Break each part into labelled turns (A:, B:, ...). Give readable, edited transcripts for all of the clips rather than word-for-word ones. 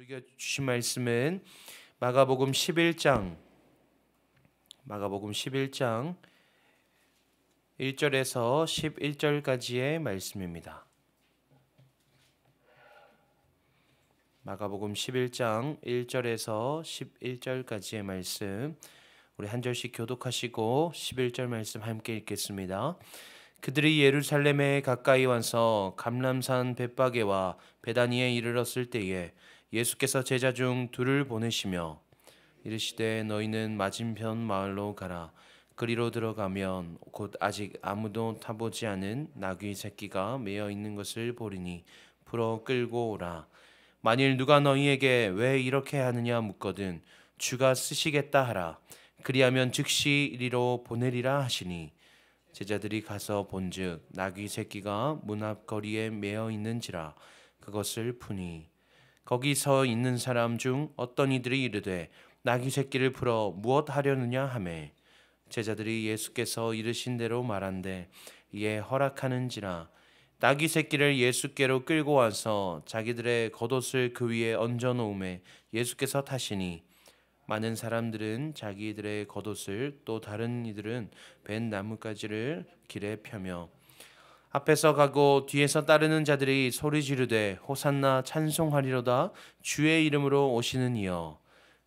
A: 우리가 주신 말씀은 마가복음 11장 1절에서 11절까지의 말씀입니다. 마가복음 11장 1절에서 11절까지의 말씀, 우리 한 절씩 교독하시고 11절 말씀 함께 읽겠습니다. 그들이 예루살렘에 가까이 와서 감람산 벳바게와 베다니에 이르렀을 때에 예수께서 제자 중 둘을 보내시며 이르시되 너희는 맞은편 마을로 가라. 그리로 들어가면 곧 아직 아무도 타보지 않은 나귀 새끼가 매어 있는 것을 보리니 풀어 끌고 오라. 만일 누가 너희에게 왜 이렇게 하느냐 묻거든 주가 쓰시겠다 하라. 그리하면 즉시 이리로 보내리라 하시니 제자들이 가서 본즉 나귀 새끼가 문 앞 거리에 매어 있는지라. 그것을 푸니 거기 서 있는 사람 중 어떤 이들이 이르되 나귀 새끼를 풀어 무엇 하려느냐 하매 제자들이 예수께서 이르신 대로 말한대 이에 허락하는지라. 나귀 새끼를 예수께로 끌고 와서 자기들의 겉옷을 그 위에 얹어 놓음에 예수께서 타시니 많은 사람들은 자기들의 겉옷을 또 다른 이들은 벤 나뭇가지를 길에 펴며 앞에서 가고 뒤에서 따르는 자들이 소리 지르되 호산나 찬송하리로다. 주의 이름으로 오시는 이여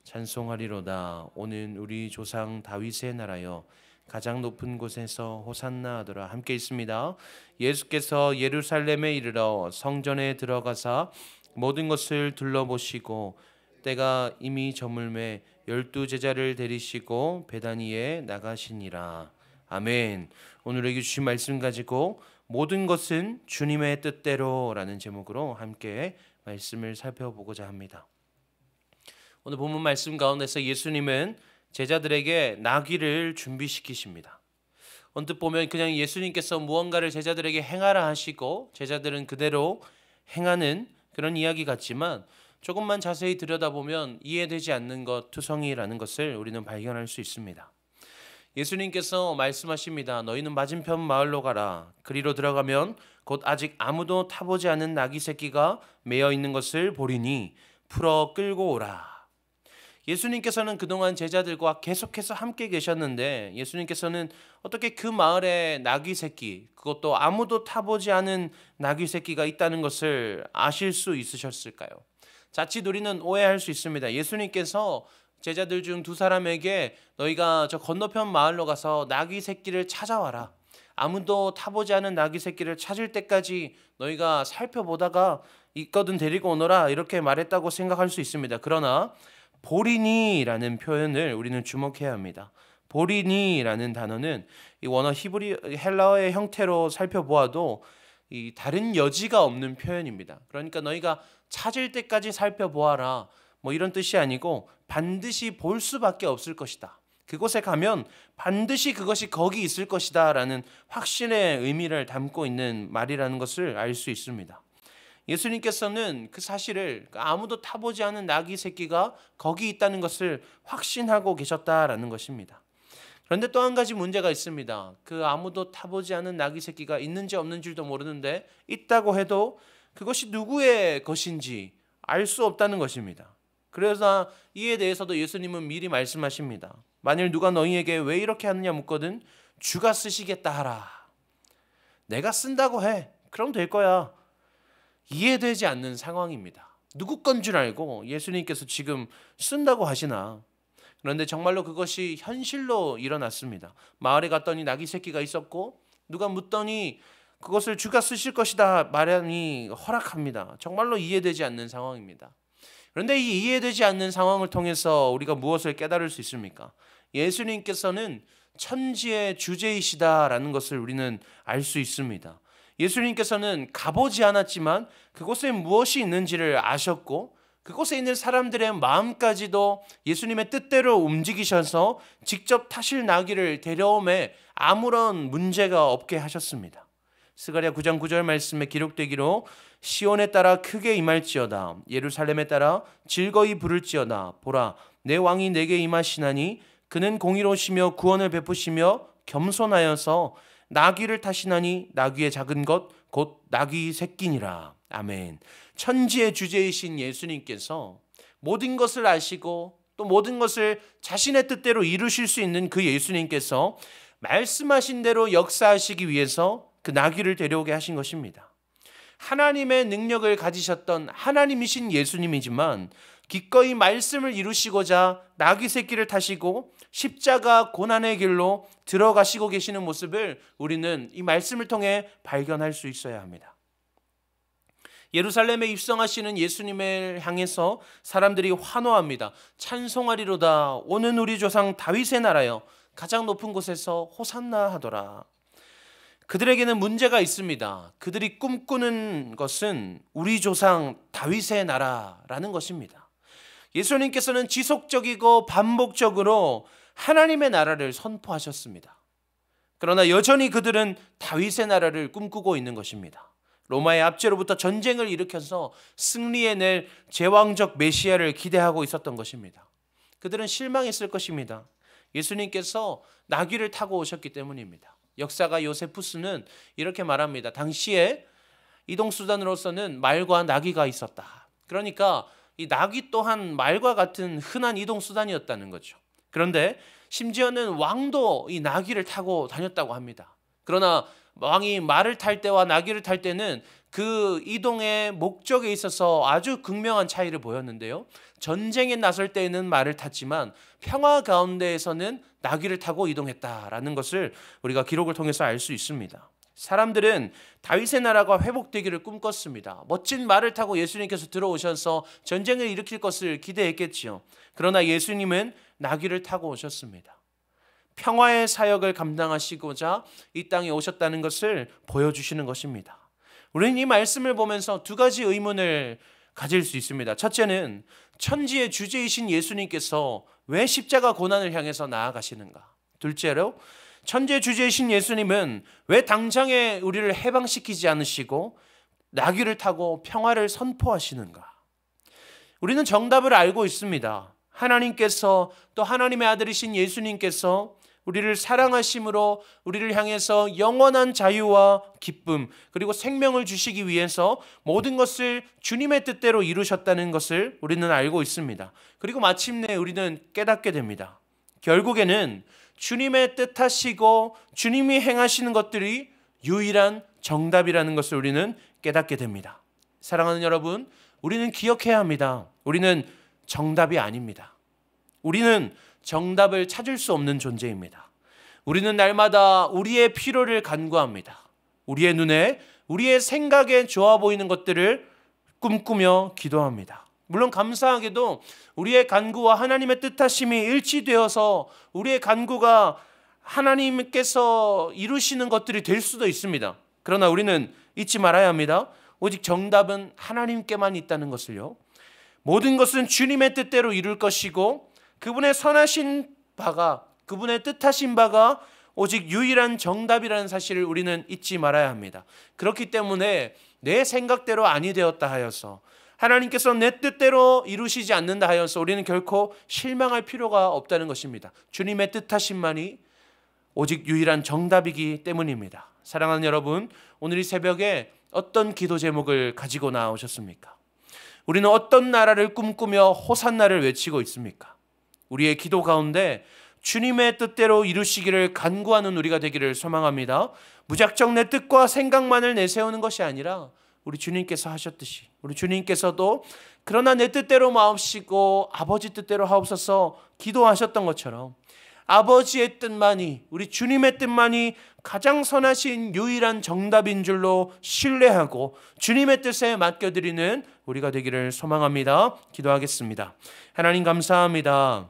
A: 찬송하리로다. 오는 우리 조상 다윗의 나라여 가장 높은 곳에서 호산나 하더라. 함께 있습니다. 예수께서 예루살렘에 이르러 성전에 들어가사 모든 것을 둘러보시고 때가 이미 저물매 12 제자를 데리시고 베다니에 나가시니라. 아멘. 오늘에게 주신 말씀 가지고 모든 것은 주님의 뜻대로 라는 제목으로 함께 말씀을 살펴보고자 합니다. 오늘 본문 말씀 가운데서 예수님은 제자들에게 나귀를 준비시키십니다. 언뜻 보면 그냥 예수님께서 무언가를 제자들에게 행하라 하시고 제자들은 그대로 행하는 그런 이야기 같지만 조금만 자세히 들여다보면 이해되지 않는 것, 투성이라는 것을 우리는 발견할 수 있습니다. 예수님께서 말씀하십니다. 너희는 맞은편 마을로 가라. 그리로 들어가면 곧 아직 아무도 타보지 않은 나귀 새끼가 매어 있는 것을 보리니 풀어 끌고 오라. 예수님께서는 그동안 제자들과 계속해서 함께 계셨는데 예수님께서는 어떻게 그 마을에 나귀 새끼, 그것도 아무도 타보지 않은 나귀 새끼가 있다는 것을 아실 수 있으셨을까요? 자칫 우리는 오해할 수 있습니다. 예수님께서 제자들 중 두 사람에게 너희가 저 건너편 마을로 가서 나귀 새끼를 찾아와라. 아무도 타보지 않은 나귀 새끼를 찾을 때까지 너희가 살펴보다가 있거든 데리고 오너라 이렇게 말했다고 생각할 수 있습니다. 그러나 보리니라는 표현을 우리는 주목해야 합니다. 보리니라는 단어는 이 원어 히브리 헬라어의 형태로 살펴보아도 이 다른 여지가 없는 표현입니다. 그러니까 너희가 찾을 때까지 살펴보아라. 뭐 이런 뜻이 아니고 반드시 볼 수밖에 없을 것이다. 그곳에 가면 반드시 그것이 거기 있을 것이다 라는 확신의 의미를 담고 있는 말이라는 것을 알 수 있습니다. 예수님께서는 그 사실을 아무도 타보지 않은 나귀 새끼가 거기 있다는 것을 확신하고 계셨다라는 것입니다. 그런데 또 한 가지 문제가 있습니다. 그 아무도 타보지 않은 나귀 새끼가 있는지 없는 줄도 모르는데 있다고 해도 그것이 누구의 것인지 알 수 없다는 것입니다. 그래서 이에 대해서도 예수님은 미리 말씀하십니다. 만일 누가 너희에게 왜 이렇게 하느냐 묻거든 주가 쓰시겠다 하라. 내가 쓴다고 해. 그럼 될 거야. 이해되지 않는 상황입니다. 누구 건 줄 알고 예수님께서 지금 쓴다고 하시나. 그런데 정말로 그것이 현실로 일어났습니다. 마을에 갔더니 나귀 새끼가 있었고 누가 묻더니 그것을 주가 쓰실 것이다 말하니 허락합니다. 정말로 이해되지 않는 상황입니다. 그런데 이 이해되지 않는 상황을 통해서 우리가 무엇을 깨달을 수 있습니까? 예수님께서는 천지의 주제이시다라는 것을 우리는 알 수 있습니다. 예수님께서는 가보지 않았지만 그곳에 무엇이 있는지를 아셨고 그곳에 있는 사람들의 마음까지도 예수님의 뜻대로 움직이셔서 직접 타실 나귀를 데려오매 아무런 문제가 없게 하셨습니다. 스가랴 9장 9절 말씀에 기록되기로 시온에 따라 크게 임할지어다 예루살렘에 따라 즐거이 부를지어다 보라 내 왕이 내게 임하시나니 그는 공의로우시며 구원을 베푸시며 겸손하여서 나귀를 타시나니 나귀의 작은 것 곧 나귀 새끼니라. 아멘. 천지의 주제이신 예수님께서 모든 것을 아시고 또 모든 것을 자신의 뜻대로 이루실 수 있는 그 예수님께서 말씀하신 대로 역사하시기 위해서 그 나귀를 데려오게 하신 것입니다. 하나님의 능력을 가지셨던 하나님이신 예수님이지만 기꺼이 말씀을 이루시고자 나귀 새끼를 타시고 십자가 고난의 길로 들어가시고 계시는 모습을 우리는 이 말씀을 통해 발견할 수 있어야 합니다. 예루살렘에 입성하시는 예수님을 향해서 사람들이 환호합니다. 찬송하리로다. 오는 우리 조상 다윗의 나라여 가장 높은 곳에서 호산나 하더라. 그들에게는 문제가 있습니다. 그들이 꿈꾸는 것은 우리 조상 다윗의 나라라는 것입니다. 예수님께서는 지속적이고 반복적으로 하나님의 나라를 선포하셨습니다. 그러나 여전히 그들은 다윗의 나라를 꿈꾸고 있는 것입니다. 로마의 압제로부터 전쟁을 일으켜서 승리해낼 제왕적 메시아를 기대하고 있었던 것입니다. 그들은 실망했을 것입니다. 예수님께서 나귀를 타고 오셨기 때문입니다. 역사가 요세푸스는 이렇게 말합니다. 당시에 이동수단으로서는 말과 나귀가 있었다. 그러니까 이 나귀 또한 말과 같은 흔한 이동수단이었다는 거죠. 그런데 심지어는 왕도 이 나귀를 타고 다녔다고 합니다. 그러나 왕이 말을 탈 때와 나귀를 탈 때는 그 이동의 목적에 있어서 아주 극명한 차이를 보였는데요. 전쟁에 나설 때에는 말을 탔지만 평화 가운데에서는 나귀를 타고 이동했다라는 것을 우리가 기록을 통해서 알 수 있습니다. 사람들은 다윗의 나라가 회복되기를 꿈꿨습니다. 멋진 말을 타고 예수님께서 들어오셔서 전쟁을 일으킬 것을 기대했겠지요. 그러나 예수님은 나귀를 타고 오셨습니다. 평화의 사역을 감당하시고자 이 땅에 오셨다는 것을 보여주시는 것입니다. 우리는 이 말씀을 보면서 두 가지 의문을 가질 수 있습니다. 첫째는 천지의 주제이신 예수님께서 왜 십자가 고난을 향해서 나아가시는가? 둘째로 천지의 주제이신 예수님은 왜 당장에 우리를 해방시키지 않으시고 나귀를 타고 평화를 선포하시는가? 우리는 정답을 알고 있습니다. 하나님께서 또 하나님의 아들이신 예수님께서 우리를 사랑하심으로 우리를 향해서 영원한 자유와 기쁨 그리고 생명을 주시기 위해서 모든 것을 주님의 뜻대로 이루셨다는 것을 우리는 알고 있습니다. 그리고 마침내 우리는 깨닫게 됩니다. 결국에는 주님의 뜻하시고 주님이 행하시는 것들이 유일한 정답이라는 것을 우리는 깨닫게 됩니다. 사랑하는 여러분, 우리는 기억해야 합니다. 우리는 정답이 아닙니다. 우리는 정답을 찾을 수 없는 존재입니다. 우리는 날마다 우리의 필요를 간구합니다. 우리의 눈에, 우리의 생각에 좋아 보이는 것들을 꿈꾸며 기도합니다. 물론 감사하게도 우리의 간구와 하나님의 뜻하심이 일치되어서 우리의 간구가 하나님께서 이루시는 것들이 될 수도 있습니다. 그러나 우리는 잊지 말아야 합니다. 오직 정답은 하나님께만 있다는 것을요. 모든 것은 주님의 뜻대로 이룰 것이고 그분의 선하신 바가, 그분의 뜻하신 바가 오직 유일한 정답이라는 사실을 우리는 잊지 말아야 합니다. 그렇기 때문에 내 생각대로 아니 되었다 하여서 하나님께서 내 뜻대로 이루시지 않는다 하여서 우리는 결코 실망할 필요가 없다는 것입니다. 주님의 뜻하심만이 오직 유일한 정답이기 때문입니다. 사랑하는 여러분, 오늘 이 새벽에 어떤 기도 제목을 가지고 나오셨습니까? 우리는 어떤 나라를 꿈꾸며 호산나를 외치고 있습니까? 우리의 기도 가운데 주님의 뜻대로 이루시기를 간구하는 우리가 되기를 소망합니다. 무작정 내 뜻과 생각만을 내세우는 것이 아니라 우리 주님께서 하셨듯이 우리 주님께서도 그러나 내 뜻대로 마옵시고 아버지 뜻대로 하옵소서 기도하셨던 것처럼 아버지의 뜻만이, 우리 주님의 뜻만이 가장 선하신 유일한 정답인 줄로 신뢰하고 주님의 뜻에 맡겨드리는 우리가 되기를 소망합니다. 기도하겠습니다. 하나님 감사합니다.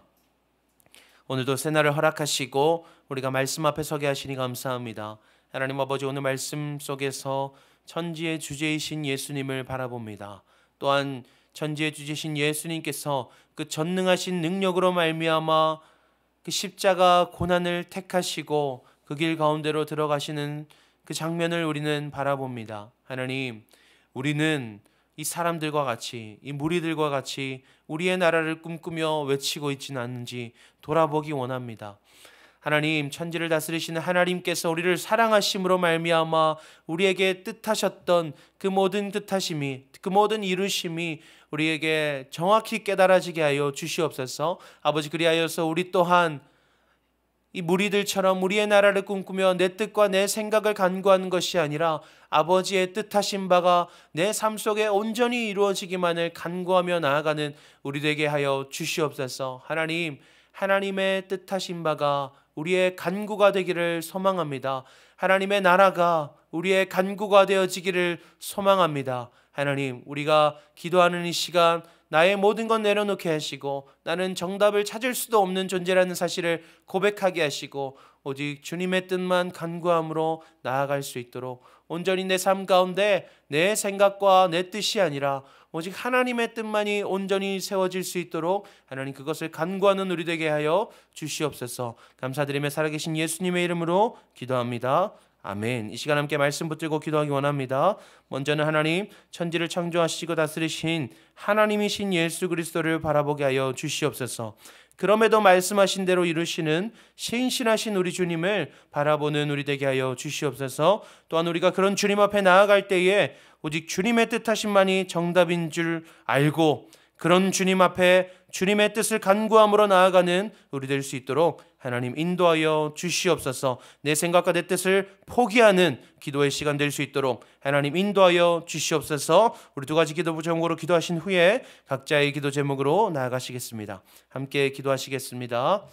A: 오늘도 새날을 허락하시고 우리가 말씀 앞에 서게 하시니 감사합니다. 하나님 아버지, 오늘 말씀 속에서 천지의 주제이신 예수님을 바라봅니다. 또한 천지의 주제이신 예수님께서 그 전능하신 능력으로 말미암아 그 십자가 고난을 택하시고 그 길 가운데로 들어가시는 그 장면을 우리는 바라봅니다. 하나님, 우리는 이 사람들과 같이, 이 무리들과 같이 우리의 나라를 꿈꾸며 외치고 있지는 않는지 돌아보기 원합니다. 하나님, 천지를 다스리시는 하나님께서 우리를 사랑하심으로 말미암아 우리에게 뜻하셨던 그 모든 뜻하심이, 그 모든 이루심이 우리에게 정확히 깨달아지게 하여 주시옵소서. 아버지, 그리하여서 우리 또한 이 무리들처럼 우리의 나라를 꿈꾸며 내 뜻과 내 생각을 간구하는 것이 아니라 아버지의 뜻하신 바가 내 삶 속에 온전히 이루어지기만을 간구하며 나아가는 우리 되게 하여 주시옵소서. 하나님, 하나님의 뜻하신 바가 우리의 간구가 되기를 소망합니다. 하나님의 나라가 우리의 간구가 되어지기를 소망합니다. 하나님, 우리가 기도하는 이 시간 나의 모든 것 내려놓게 하시고 나는 정답을 찾을 수도 없는 존재라는 사실을 고백하게 하시고 오직 주님의 뜻만 간구함으로 나아갈 수 있도록 온전히 내 삶 가운데 내 생각과 내 뜻이 아니라 오직 하나님의 뜻만이 온전히 세워질 수 있도록 하나님 그것을 간구하는 우리 되게 하여 주시옵소서. 감사드리며 살아계신 예수님의 이름으로 기도합니다. 아멘. 이 시간 함께 말씀 붙들고 기도하기 원합니다. 먼저는 하나님, 천지를 창조하시고 다스리신 하나님이신 예수 그리스도를 바라보게 하여 주시옵소서. 그럼에도 말씀하신 대로 이루시는 신실하신 우리 주님을 바라보는 우리 되게 하여 주시옵소서. 또한 우리가 그런 주님 앞에 나아갈 때에 오직 주님의 뜻하심만이 정답인 줄 알고 그런 주님 앞에 주님의 뜻을 간구함으로 나아가는 우리 될 수 있도록 하나님 인도하여 주시옵소서. 내 생각과 내 뜻을 포기하는 기도의 시간 될 수 있도록 하나님 인도하여 주시옵소서. 우리 두 가지 기도 제목으로 기도하신 후에 각자의 기도 제목으로 나아가시겠습니다. 함께 기도하시겠습니다.